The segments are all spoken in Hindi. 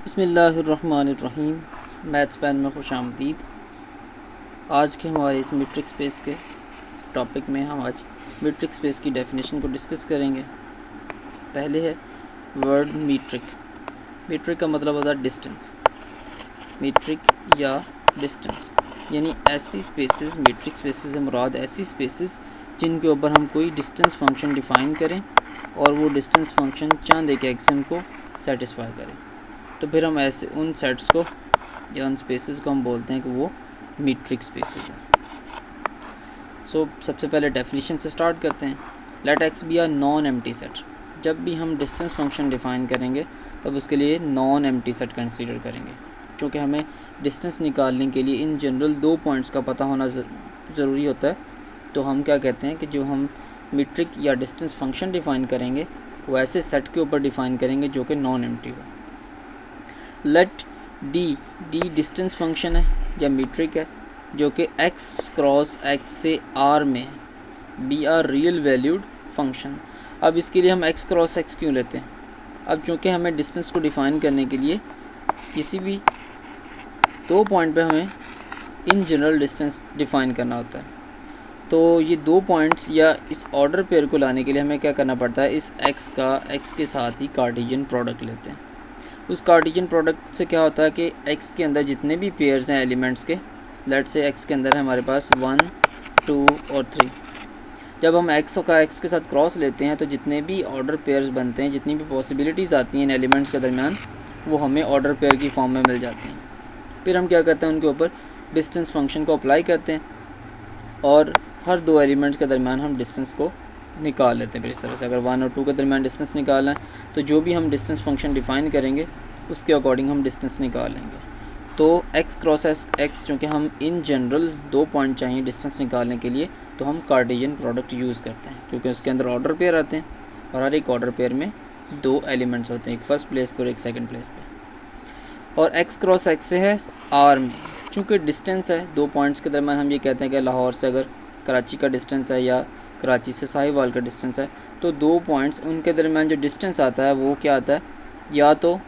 बिस्मिल्लाहिर्रहमानिर्रहीम। मैथ्स पैन में खुश आमदीद। आज के हमारे इस मीट्रिक स्पेस के टॉपिक में हम आज मीट्रिक स्पेस की डेफिनेशन को डिस्कस करेंगे। पहले है वर्ड मीट्रिक। मीट्रिक का मतलब होता है डिस्टेंस। मीट्रिक या डिस्टेंस यानी ऐसी स्पेसेस, मीट्रिक स्पेसेस से मुराद ऐसी स्पेसेस जिनके ऊपर हम कोई डिस्टेंस फंक्शन डिफ़ाइन करें और वो डिस्टेंस फंक्शन चंद एक एक्सिम को सेटिस्फाई करें, तो फिर हम ऐसे उन सेट्स को या उन स्पेसेस को हम बोलते हैं कि वो मीट्रिक स्पेसेस हैं। सबसे पहले डेफिनेशन से स्टार्ट करते हैं। Let x be a non empty set. जब भी हम डिस्टेंस फंक्शन डिफ़ाइन करेंगे तब उसके लिए नॉन एम्प्टी सेट कंसीडर करेंगे, क्योंकि हमें डिस्टेंस निकालने के लिए इन जनरल 2 पॉइंट्स का पता होना ज़रूरी होता है। तो हम क्या कहते हैं कि जो हम मीट्रिक या डिस्टेंस फंक्शन डिफ़ाइन करेंगे वो ऐसे सेट के ऊपर डिफ़ाइन करेंगे जो कि नॉन एम्प्टी हो। लेट डी डिस्टेंस फंक्शन है या मीट्रिक है जो कि x क्रॉस x से r में be R real valued function. अब इसके लिए हम x क्रॉस x क्यों लेते हैं? अब चूँकि हमें डिस्टेंस को डिफ़ाइन करने के लिए किसी भी 2 पॉइंट पे हमें इन जनरल डिस्टेंस डिफ़ाइन करना होता है, तो ये 2 पॉइंट्स या इस ऑर्डर पेयर को लाने के लिए हमें क्या करना पड़ता है, इस x का x के साथ ही कार्टेशियन प्रोडक्ट लेते हैं। उस कार्टेशियन प्रोडक्ट से क्या होता है कि x के अंदर जितने भी पेयर्स हैं एलिमेंट्स के, लेट से x के अंदर है हमारे पास 1, 2 और 3। जब हम x का x के साथ क्रॉस लेते हैं तो जितने भी ऑर्डर पेयर्स बनते हैं, जितनी भी पॉसिबिलिटीज़ आती हैं इन एलिमेंट्स के दरमियान, वो हमें ऑर्डर पेयर की फॉर्म में मिल जाती हैं। फिर हम क्या करते हैं, उनके ऊपर डिस्टेंस फंक्शन को अप्लाई करते हैं और हर 2 एलिमेंट्स के दरमियान हम डिस्टेंस को निकाल लेते हैं। फिर इस तरह से अगर 1 और 2 के दरमियान डिस्टेंस निकालना है तो जो भी हम डिस्टेंस फंक्शन डिफ़ाइन करेंगे उसके अकॉर्डिंग हम डिस्टेंस निकालेंगे। तो x क्रॉस x चूँकि हम इन जनरल 2 पॉइंट चाहिए डिस्टेंस निकालने के लिए, तो हम कार्टेशियन प्रोडक्ट यूज़ करते हैं, क्योंकि उसके अंदर ऑर्डर पेयर आते हैं और हर एक ऑर्डर पेयर में 2 एलिमेंट्स होते हैं, एक फर्स्ट प्लेस पर एक सेकेंड प्लेस पर। और x क्रॉस x से है r में, चूँकि डिस्टेंस है 2 पॉइंट्स के दरमियान, हम ये कहते हैं कि लाहौर से अगर कराची का डिस्टेंस है या कराची से साहिवाल का डिस्टेंस है, तो 2 पॉइंट्स उनके दरमियान जो डिस्टेंस आता है वो क्या आता है, या तो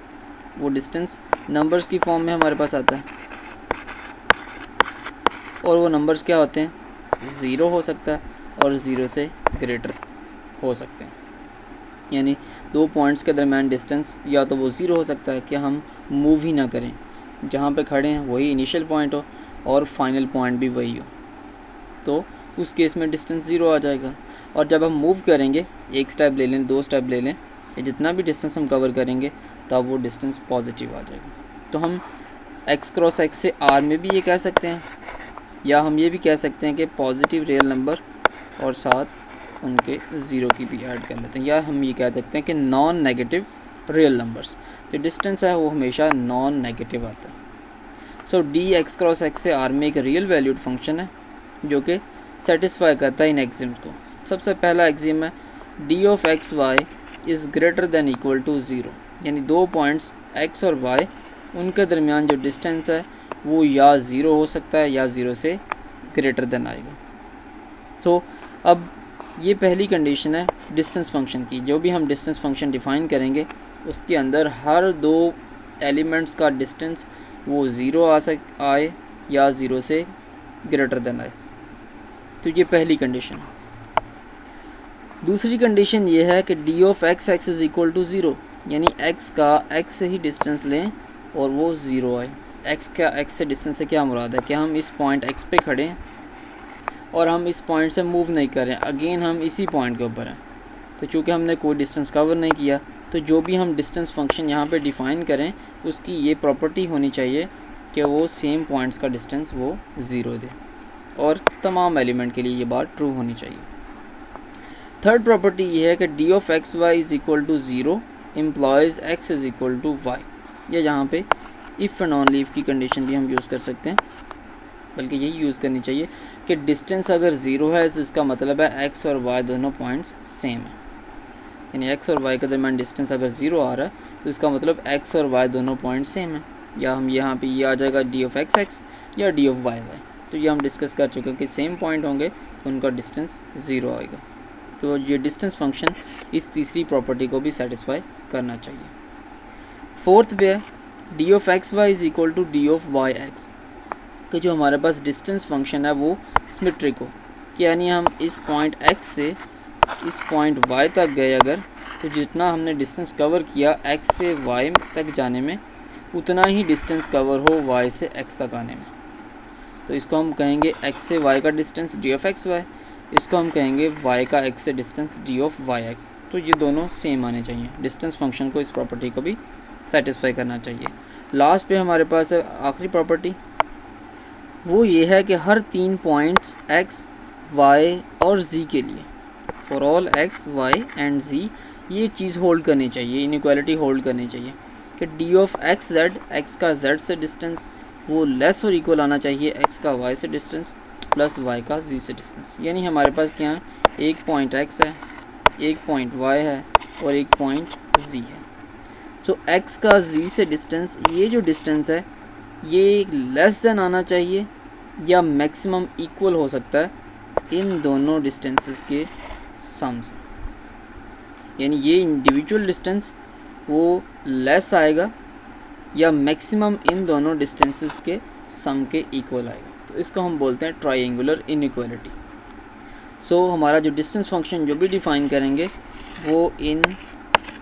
वो डिस्टेंस नंबर्स की फॉर्म में हमारे पास आता है और वो नंबर्स क्या होते हैं, 0 हो सकता है और 0 से ग्रेटर हो सकते हैं। यानी 2 पॉइंट्स के दरमियान डिस्टेंस या तो वो 0 हो सकता है कि हम मूव ही ना करें, जहाँ पे खड़े हैं वही इनिशियल पॉइंट हो और फाइनल पॉइंट भी वही हो, तो उस केस में डिस्टेंस 0 आ जाएगा। और जब हम मूव करेंगे, 1 स्टेप ले लें, 2 स्टेप ले लें, या जितना भी डिस्टेंस हम कवर करेंगे तब वो डिस्टेंस पॉजिटिव आ जाएगा। तो हम x क्रॉस x से r में भी ये कह सकते हैं, या हम ये भी कह सकते हैं कि पॉजिटिव रियल नंबर और साथ उनके 0 की भी ऐड कर लेते हैं, या हम ये कह सकते हैं कि नॉन नेगेटिव रियल नंबर्स। जो डिस्टेंस है वो हमेशा नॉन नेगेटिव आता है। सो डी x क्रॉस x से r में एक रियल वैल्यूड फंक्शन है जो कि सेटिस्फाई करता है इन एक्सिम्स को। सबसे पहला एक्सिम है d of x Y is greater than equal to 0, यानी 2 पॉइंट्स x और y उनके दरमियान जो डिस्टेंस है वो या 0 हो सकता है या 0 से ग्रेटर देन आएगा। तो अब ये पहली कंडीशन है डिस्टेंस फंक्शन की। जो भी हम डिस्टेंस फंक्शन डिफ़ाइन करेंगे उसके अंदर हर 2 एलिमेंट्स का डिस्टेंस वो 0 आए या 0 से ग्रेटर देन आए। तो ये पहली कंडीशन। दूसरी कंडीशन ये है कि d of x x is equal to 0, यानी x का x से ही डिस्टेंस लें और वो 0 आए। x से डिस्टेंस से क्या मुराद है कि हम इस पॉइंट x पे खड़े हैं और हम इस पॉइंट से मूव नहीं कर रहे हैं, अगेन हम इसी पॉइंट के ऊपर हैं। तो चूँकि हमने कोई डिस्टेंस कवर नहीं किया, तो जो भी हम डिस्टेंस फंक्शन यहाँ पे डिफ़ाइन करें उसकी ये प्रॉपर्टी होनी चाहिए कि वो सेम पॉइंट्स का डिस्टेंस वो 0 दे, और तमाम एलिमेंट के लिए ये बात ट्रू होनी चाहिए। थर्ड प्रॉपर्टी ये है कि d of x Y is equal to 0 implies x is equal to y, या यहाँ पे इफ़ एंड ऑनली इफ़ की कंडीशन भी हम यूज़ कर सकते हैं, बल्कि यही यूज़ करनी चाहिए कि डिस्टेंस अगर 0 है तो इसका मतलब है x और y दोनों पॉइंट्स सेम है। यानी x और y के दरमियान डिस्टेंस अगर 0 आ रहा है तो इसका मतलब x और y दोनों पॉइंट सेम है, या हम यहाँ पे ये आ जाएगा डी ऑफ एक्स एक्स या डी ऑफ वाई वाई। तो ये हम डिस्कस कर चुके हैं कि सेम पॉइंट होंगे तो उनका डिस्टेंस 0 आएगा। तो ये डिस्टेंस फंक्शन इस तीसरी प्रॉपर्टी को भी सेटिस्फाई करना चाहिए। फोर्थ पे है d of x Y is equal to d of y x, कि जो हमारे पास डिस्टेंस फंक्शन है वो सिमेट्रिक हो, कि यानी हम इस पॉइंट x से इस पॉइंट y तक गए अगर, तो जितना हमने डिस्टेंस कवर किया x से y तक जाने में, उतना ही डिस्टेंस कवर हो y से x तक आने में। तो इसको हम कहेंगे x से y का distance d of x y, इसको हम कहेंगे y का x से distance d of y x. तो ये दोनों सेम आने चाहिए, डिस्टेंस फंक्शन को इस प्रॉपर्टी को भी सेटिस्फाई करना चाहिए। लास्ट पे हमारे पास है आखिरी प्रॉपर्टी, वो ये है कि हर 3 पॉइंट्स x, y और z के लिए, for all x, y and z, ये चीज़ होल्ड करनी चाहिए, इनइक्वालिटी होल्ड करनी चाहिए कि d of x Z, x का z से डिस्टेंस वो लेस और इक्वल आना चाहिए x का y से डिस्टेंस प्लस y का z से डिस्टेंस। यानी हमारे पास क्या है, एक पॉइंट x है, एक पॉइंट y है और एक पॉइंट z है। तो x का z से डिस्टेंस, ये जो डिस्टेंस है ये लेस देन आना चाहिए या मैक्सिमम इक्वल हो सकता है इन दोनों डिस्टेंसेस के सम से, यानी ये इंडिविजुअल डिस्टेंस वो लेस आएगा या मैक्सिमम इन दोनों डिस्टेंसेस के सम के इक्वल आएगा। तो इसको हम बोलते हैं ट्रायंगुलर इनइक्वालिटी। सो हमारा जो डिस्टेंस फंक्शन जो भी डिफ़ाइन करेंगे वो इन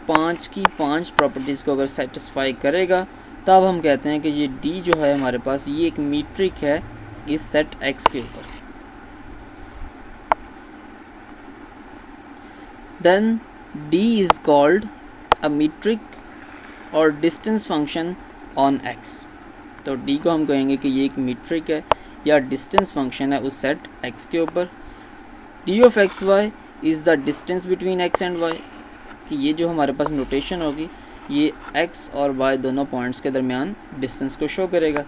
5 की 5 प्रॉपर्टीज़ को अगर सेटिस्फाई करेगा, तब हम कहते हैं कि ये d जो है हमारे पास ये एक मीट्रिक है इस सेट x के ऊपर। Then d is called a metric और डिस्टेंस फंक्शन ऑन x। तो d को हम कहेंगे कि ये एक मीट्रिक है या डिस्टेंस फंक्शन है उस सेट x के ऊपर। d of x Y is the distance between x and y, कि ये जो हमारे पास नोटेशन होगी ये x और y दोनों पॉइंट्स के दरमियान डिस्टेंस को शो करेगा।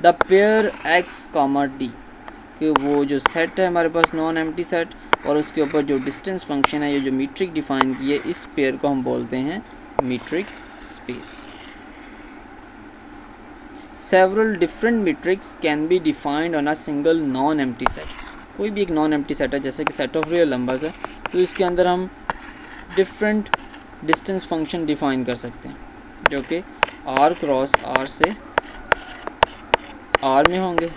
द पेयर x, d, कि वो जो सेट है हमारे पास नॉन एम्प्टी सेट और उसके ऊपर जो डिस्टेंस फंक्शन है, ये जो मीट्रिक डिफाइन की है, इस पेयर को हम बोलते हैं metric space. Several different metrics can be defined on a single non empty set. कोई भी एक नॉन एम्प्टी सेट है जैसे कि सेट ऑफ रियल नंबर्स है, तो इसके अंदर हम डिफरेंट डिस्टेंस फंक्शन डिफाइन कर सकते हैं जो कि r क्रॉस r से r में होंगे।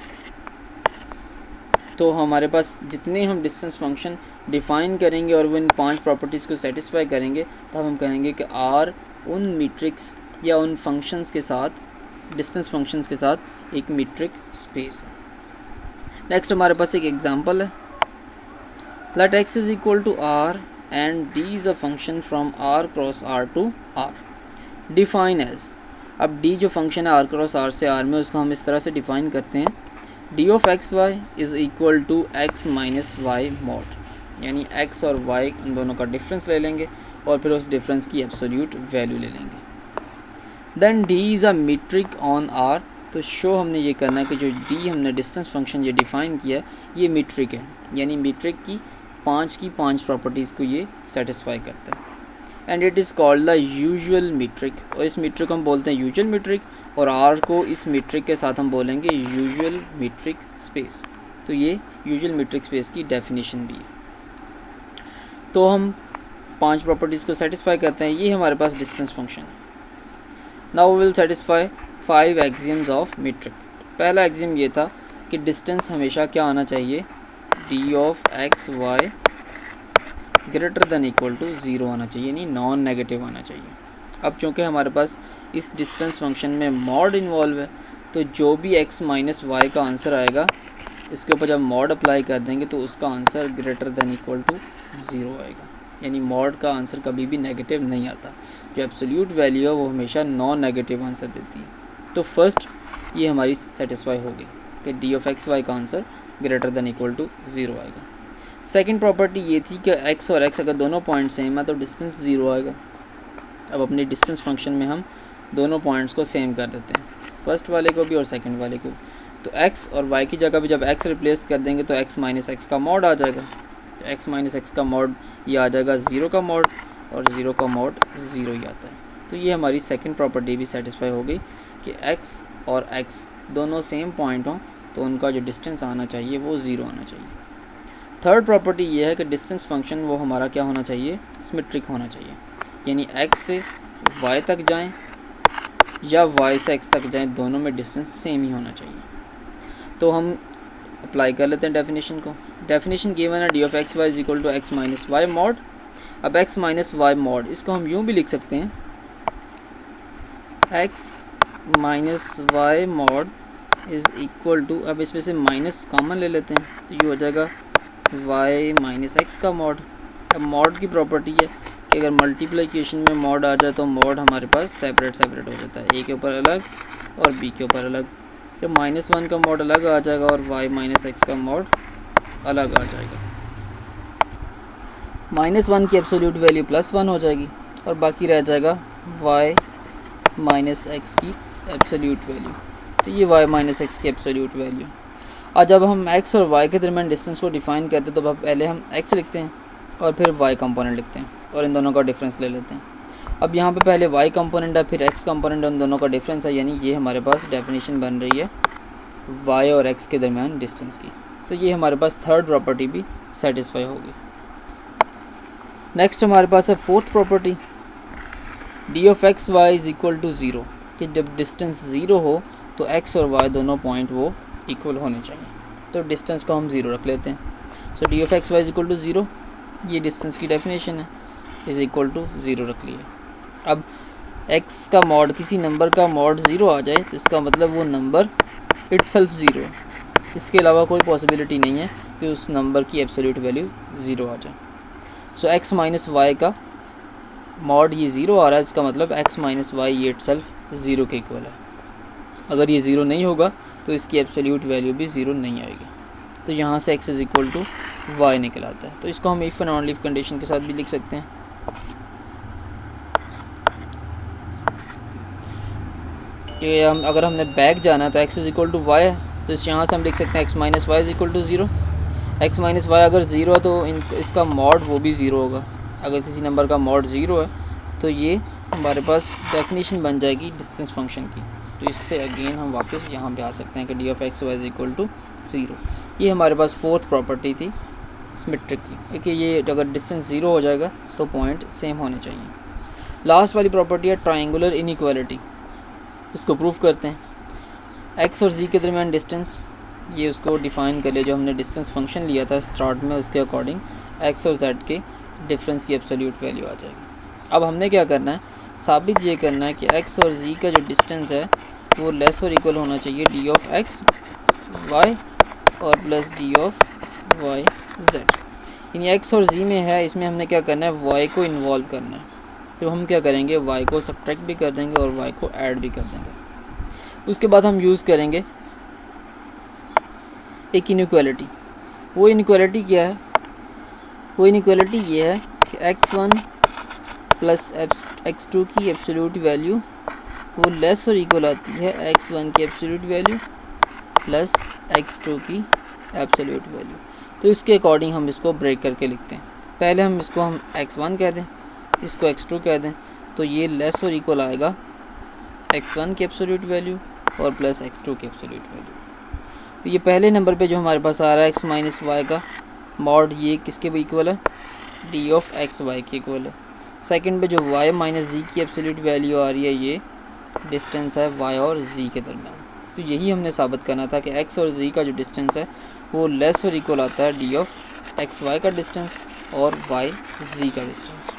तो हमारे पास जितने हम डिस्टेंस फंक्शन डिफाइन करेंगे और वो इन 5 प्रॉपर्टीज़ को सेटिस्फाई करेंगे, तब हम कहेंगे कि r उन मीट्रिक्स या उन फंक्शंस के साथ, डिस्टेंस फंक्शंस के साथ एक मीट्रिक स्पेस है। नेक्स्ट हमारे पास एक एग्जांपल है, let x is equal to r and d is a function from r cross r to r, define as। अब d जो फंक्शन है r क्रॉस r से r में, उसको हम इस तरह से डिफाइन करते हैं, d of x Y is equal to x minus y mod, यानी x और y उन दोनों का डिफरेंस ले लेंगे और फिर उस डिफरेंस की एब्सोल्यूट वैल्यू ले लेंगे। Then d is a metric on r। तो शो हमने ये करना है कि जो d हमने डिस्टेंस फंक्शन ये डिफ़ाइन किया ये मीट्रिक है, यानी मीट्रिक की 5 की 5 प्रॉपर्टीज़ को ये सेटिस्फाई करता है। And it is called the usual metric, और इस मीट्रिक को हम बोलते हैं यूजुअल मीट्रिक, और r को इस मीट्रिक के साथ हम बोलेंगे यूजुअल मीट्रिक स्पेस। तो ये यूजुअल मीट्रिक स्पेस की डेफिनेशन भी है। तो हम 5 प्रॉपर्टीज़ को सेटिस्फाई करते हैं, ये हमारे पास डिस्टेंस फंक्शन है। Now we will satisfy 5 axioms of metric. पहला एक्सियम ये था कि डिस्टेंस हमेशा क्या आना चाहिए, d of x y greater than equal to 0 आना चाहिए, यानी नॉन नेगेटिव आना चाहिए। अब चूँकि हमारे पास इस डिस्टेंस फंक्शन में मॉड इन्वॉल्व है, तो जो भी x माइनस वाई का आंसर आएगा, इसके ऊपर जब मॉड अप्लाई कर देंगे तो उसका answer greater than equal to 0 आएगा, यानी मॉड का आंसर कभी भी नेगेटिव नहीं आता। जो एब्सोल्यूट वैल्यू है वो हमेशा नॉन नेगेटिव आंसर देती है। तो फर्स्ट ये हमारी सेटिस्फाई होगी कि d ऑफ एक्स वाई का answer greater than equal to 0 आएगा। सेकंड प्रॉपर्टी ये थी कि x और x अगर दोनों पॉइंट सेम है तो डिस्टेंस 0 आएगा। अब अपने डिस्टेंस फंक्शन में हम दोनों पॉइंट्स को सेम कर देते हैं, फर्स्ट वाले को भी और सेकंड वाले को भी। तो x और y की जगह भी जब x रिप्लेस कर देंगे तो x माइनस एक्स का मॉड आ जाएगा। तो x माइनस एक्स का मॉड ये आ जाएगा 0 का मॉड, और 0 का मॉड 0 ही आता है। तो ये हमारी सेकंड प्रॉपर्टी भी सेटिस्फाई हो गई कि x और x दोनों सेम पॉइंट हों तो उनका जो डिस्टेंस आना चाहिए वो 0 आना चाहिए। थर्ड प्रॉपर्टी ये है कि डिस्टेंस फंक्शन वो हमारा क्या होना चाहिए, सिमेट्रिक होना चाहिए, यानी x से y तक जाएं या y से x तक जाएं, दोनों में डिस्टेंस सेम ही होना चाहिए। तो हम अप्लाई कर लेते हैं डेफिनेशन को। डेफिनेशन गिवन है d of x y is equal to x minus y mod. अब x माइनस वाई मॉड इसको हम यूँ भी लिख सकते हैं, x minus y mod is equal to, अब इसमें से माइनस कॉमन ले लेते हैं तो ये हो जाएगा y माइनस एक्स का मॉड। अब मॉड की प्रॉपर्टी है कि अगर मल्टीप्लिकेशन में मॉड आ जाए तो मॉड हमारे पास सेपरेट हो जाता है, a के ऊपर अलग और b के ऊपर अलग। तो -1 का मॉड अलग आ जाएगा और y माइनस एक्स का मॉड अलग आ जाएगा। -1 की एब्सोल्यूट वैल्यू +1 हो जाएगी और बाकी रह जाएगा y माइनस एक्स की एब्सोल्यूट वैल्यू। तो ये y माइनस एक्स की एब्सोल्यूट वैल्यू। और जब हम x और y के दरमियान डिस्टेंस को डिफ़ाइन करते हैं तो पहले हम x लिखते हैं और फिर y कंपोनेंट लिखते हैं और इन दोनों का डिफरेंस ले लेते हैं। अब यहाँ पे पहले y कंपोनेंट है फिर x कंपोनेंट है, उन दोनों का डिफरेंस है, यानी ये हमारे पास डेफिनेशन बन रही है y और x के दरमियान डिस्टेंस की। तो ये हमारे पास थर्ड प्रॉपर्टी भी सेटिस्फाई होगी। नेक्स्ट हमारे पास है fourth property, d of x Y is equal to 0, कि जब डिस्टेंस 0 हो तो x और y दोनों पॉइंट वो इक्वल होने चाहिए। तो डिस्टेंस को हम 0 रख लेते हैं। So D of x Y is equal to 0, ये डिस्टेंस की डेफिनेशन है, इज़ इक्वल टू 0 रख लिए। अब x का मॉड, किसी नंबर का मॉड 0 आ जाए तो इसका मतलब वो नंबर इटसेल्फ 0 है, इसके अलावा कोई पॉसिबिलिटी नहीं है कि उस नंबर की एब्सोल्यूट वैल्यू 0 आ जाए। सो x माइनस वाई का मॉड ये 0 आ रहा है, इसका मतलब x माइनस वाई ये इटसेल्फ 0 के इक्वल है। अगर ये 0 नहीं होगा तो इसकी एब्सोल्यूट वैल्यू भी 0 नहीं आएगी। तो यहाँ से x is equal to y निकल आता है। तो इसको हम if and only if condition के साथ भी लिख सकते हैं। कि अगर हमने बैक जाना है तो x is equal to y है, तो इस यहाँ से हम लिख सकते हैं x minus y is equal to 0। x minus y अगर 0 है तो इसका मॉड वो भी 0 होगा। अगर किसी नंबर का मॉड 0 है तो ये हमारे पास डेफिनेशन बन जाएगी डिस्टेंस फंक्शन की। तो इससे अगेन हम वापस यहाँ पे आ सकते हैं कि d of x Y is equal to 0। ये हमारे पास फोर्थ प्रॉपर्टी थी सिमेट्रिक की, कि ये अगर डिस्टेंस 0 हो जाएगा तो पॉइंट सेम होने चाहिए। लास्ट वाली प्रॉपर्टी है ट्रायंगुलर इनइक्वालिटी। इसको प्रूफ करते हैं। x और z के दरमियान डिस्टेंस, ये उसको डिफ़ाइन कर लिया जो हमने डिस्टेंस फंक्शन लिया था स्टार्ट में, उसके अकॉर्डिंग x और z के डिफरेंस की एब्सोल्यूट वैल्यू आ जाएगी। अब हमने क्या करना है, साबित ये करना है कि x और z का जो डिस्टेंस है वो लेस और इक्वल होना चाहिए डी ऑफ एक्स वाई और plus d of y z. यानी x और z में है, इसमें हमने क्या करना है, y को इन्वॉल्व करना है। तो हम क्या करेंगे, y को सब्ट्रैक्ट भी कर देंगे और y को ऐड भी कर देंगे। उसके बाद हम यूज़ करेंगे एक इनइक्वालिटी। वो इनइक्वालिटी क्या है, वो इनइक्वालिटी ये है कि x1 प्लस x2 की एब्सोल्यूट वैल्यू वो लेस और इक्वल आती है x1 की एब्सोल्यूट वैल्यू प्लस x2 की एब्सोल्यूट वैल्यू। तो इसके अकॉर्डिंग हम इसको ब्रेक करके लिखते हैं। पहले हम इसको हम x1 कह दें, इसको x2 कह दें, तो ये लेस और इक्वल आएगा x1 की एब्सोल्यूट वैल्यू और प्लस x2 की एब्सोल्यूट वैल्यू। तो ये पहले नंबर पे जो हमारे पास आ रहा है x माइनस वाई का मॉड, ये किसके भी इक्वल है, डी ऑफ एक्स वाई के इक्वल है। सेकंड पे जो y माइनस जी की एब्सोल्यूट वैल्यू आ रही है, ये डिस्टेंस है y और z के दरमियान। तो यही हमने साबित करना था कि x और z का जो डिस्टेंस है वो लेस और इक्वल आता है डी ऑफ एक्स वाई का डिस्टेंस और y z का डिस्टेंस।